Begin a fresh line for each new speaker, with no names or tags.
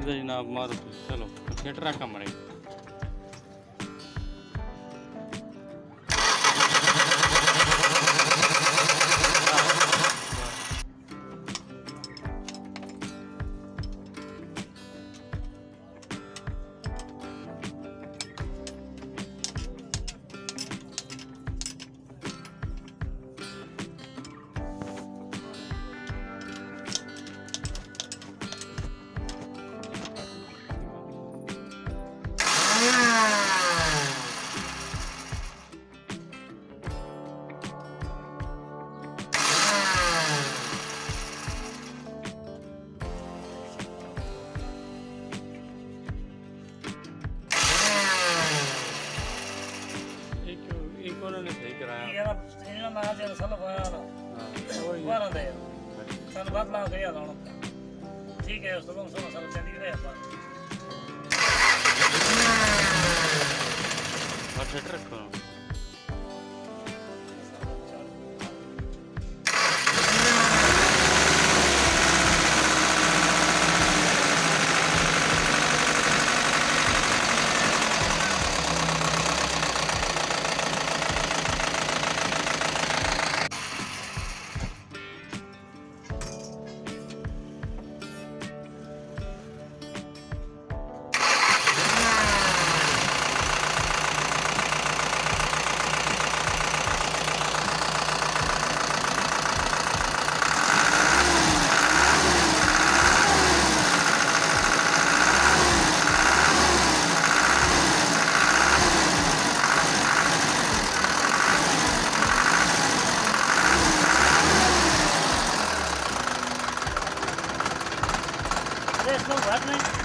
जी ना मारो चलो थिएटर का मरे इन्होंने सही कराया
ਇਹਨਾਂ ਨਾਲ ਜਦ ਸਲਫ ਆਇਆ ਨਾ
हाँ
ਬਾਰਾਂ ਦੇ ਸਾਨੂੰ ਬਦਲਾ ਗਿਆ ਲਾਉਣ ਠੀਕ ਹੈ ਉਸ ਤੋਂ ਸੋਨਾ ਸਾਲ ਚੱਲੀ ਰਿਹਾ ਪਰ
थिएटर रखो
इसको घट नहीं